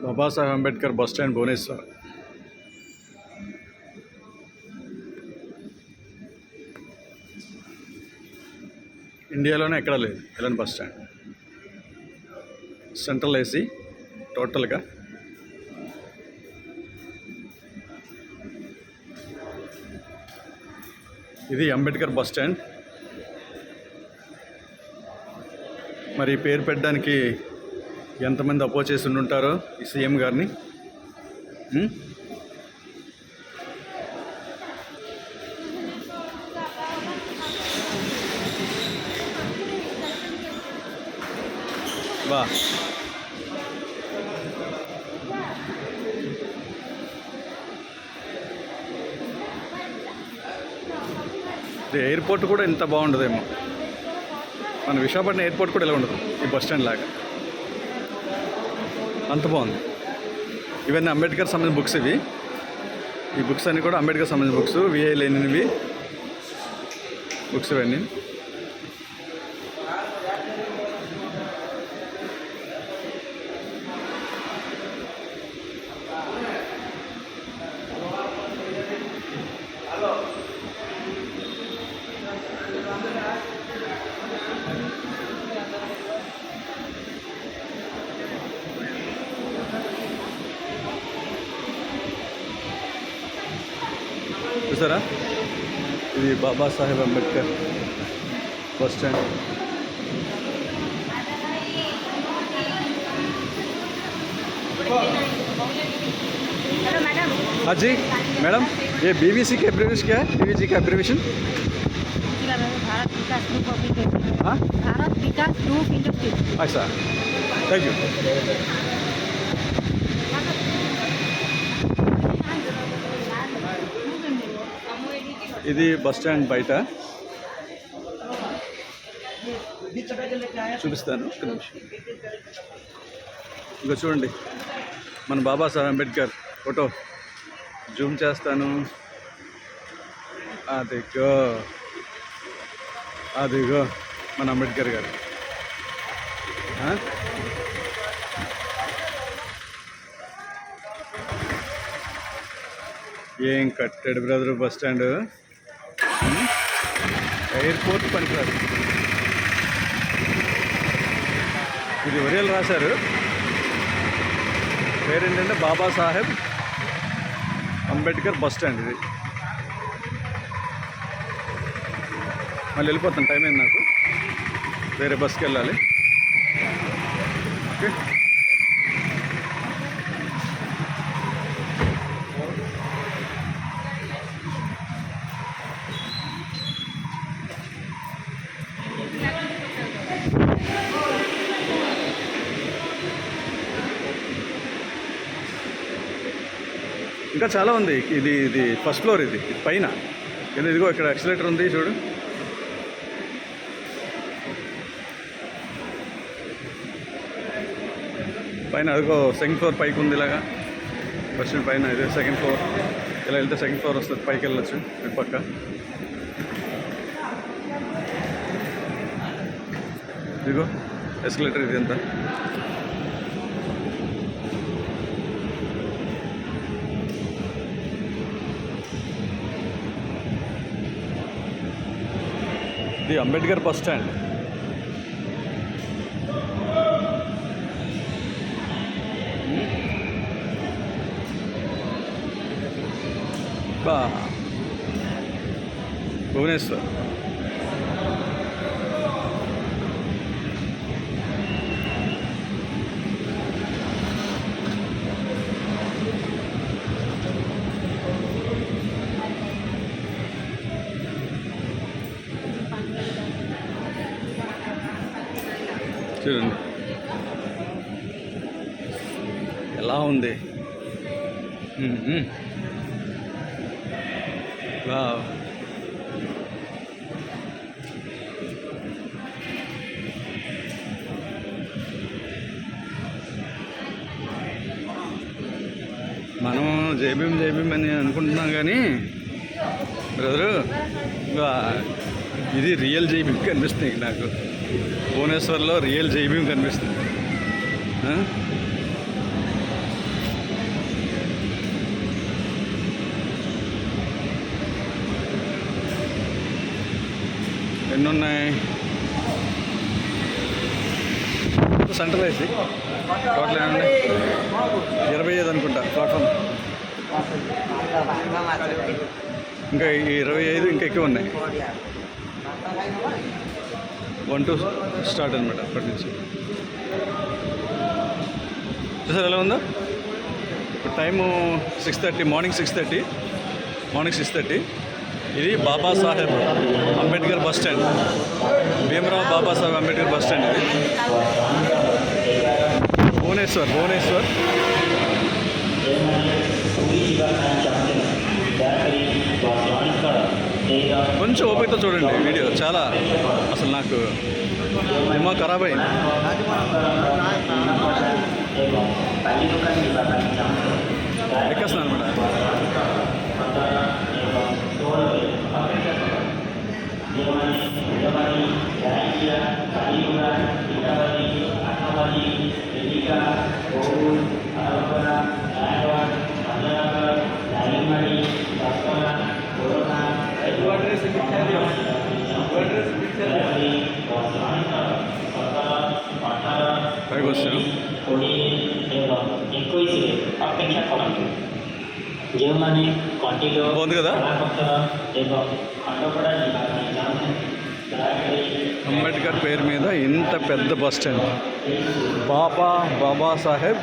Babasaheb Ambedkar bus stand Bhubaneswar. ఇండియాలోనే ఎక్కడా లేదు ఇలాంటి బస్ స్టాండ్. సెంట్రల్ ఏసీ టోటల్గా. ఇది అంబేద్కర్ బస్ స్టాండ్. మరి పేరు పెట్టడానికి ఎంతమంది అపోజ్ చేసి ఉంటారో ఈ సీఎం గారిని. బా ఎయిర్పోర్ట్ కూడా ఇంత బాగుండదేమో. మన విశాఖపట్నం ఎయిర్పోర్ట్ కూడా ఇలా ఉండదు ఈ బస్ స్టాండ్ లాగా. అంత బాగుంది. ఇవన్నీ అంబేద్కర్ సంబంధించిన బుక్స్. ఈ బుక్స్ అన్నీ కూడా అంబేద్కర్ సంబంధించిన బుక్స్. విఐ లేనివి బుక్స్ ఇవన్నీ. చూసారా, ఇది బాబాసాహెబ్ అంబేద్కర్ బస్ స్టాండ్. हाँ जी मैडम, ये बीवीसी का एब्रीविएशन क्या है? बीवीसी का abbreviation Bharat Vikas group of industry. हाँ, भारत विकास ग्रुप इंडस्ट्री. अच्छा, थैंक यू. ఇది బస్ స్టాండ్ బయట చూపిస్తాను. ఇంకా చూడండి, మన బాబాసాహెబ్ అంబేద్కర్ ఫోటో జూమ్ చేస్తాను. అదిగో అదిగో మన అంబేద్కర్ గారు. ఏం కట్టాడు బ్రదర్ బస్ స్టాండ్. ఎయిర్పోర్ట్ పనికిరాదు. ఇది ఒరియల్ రాశారు. పేరేంటంటే బాబాసాహెబ్ అంబేద్కర్ బస్ స్టాండ్. ఇది మళ్ళీ వెళ్ళిపోతాను, టైం అయింది నాకు, వేరే బస్కి వెళ్ళాలి. ఓకే, ఇంకా చాలా ఉంది. ఇది ఫస్ట్ ఫ్లోర్. ఇది పైన ఇదిగో ఇక్కడ ఎక్సలేటర్ ఉంది చూడు. పైన అదిగో సెకండ్ ఫ్లోర్ పైకి ఉంది. ఇలాగా బస్ స్టాండ్ పైన ఇదే సెకండ్ ఫ్లోర్. ఇలా వెళ్తే సెకండ్ ఫ్లోర్ వస్తుంది, పైకి వెళ్ళొచ్చు ఇటు పక్క. ఇదిగో ఎస్కలేటర్. ఇది ఎంత ఇది అంబేద్కర్ బస్ స్టాండ్. భువనేశ్వర్. చూడండి ఎలా ఉంది. మనం జైభీం అని అనుకుంటున్నాం కానీ బ్రదరు, ఇది రియల్ జైభీం కనిపిస్తుంది నాకు. భువనేశ్వర్లో రియల్ జైభీం కనిపిస్తుంది. ఎన్ని ఉన్నాయి? సెంటర్ ఏసీ టోటల్ ఏమండి 25 అనుకుంటా ప్లాట్ఫామ్. ఇంకా ఈ 25 ఇంకా ఎక్కువ ఉన్నాయి. 1 to స్టార్ట్ అనమాట అప్పటి నుంచి. చూసారు ఎలా ఉందో? ఇప్పుడు టైము 6:30, మార్నింగ్ 6:30. ఇది Babasaheb Ambedkar bus stand, Bhimarao Babasaheb Ambedkar bus stand. ఇది భువనేశ్వర్. కొంచెం ఓపికతో చూడండి వీడియో. చాలా అసలు నాకు దిమాగ్ ఖరాబ్ అయింది. ఎక్కేస్తున్నాను అనమాట. పైకి వచ్చాను. బాగుంది కదా? అంబేద్కర్ పేరు మీద ఇంత పెద్ద బస్ స్టాండ్, బాబాసాహెబ్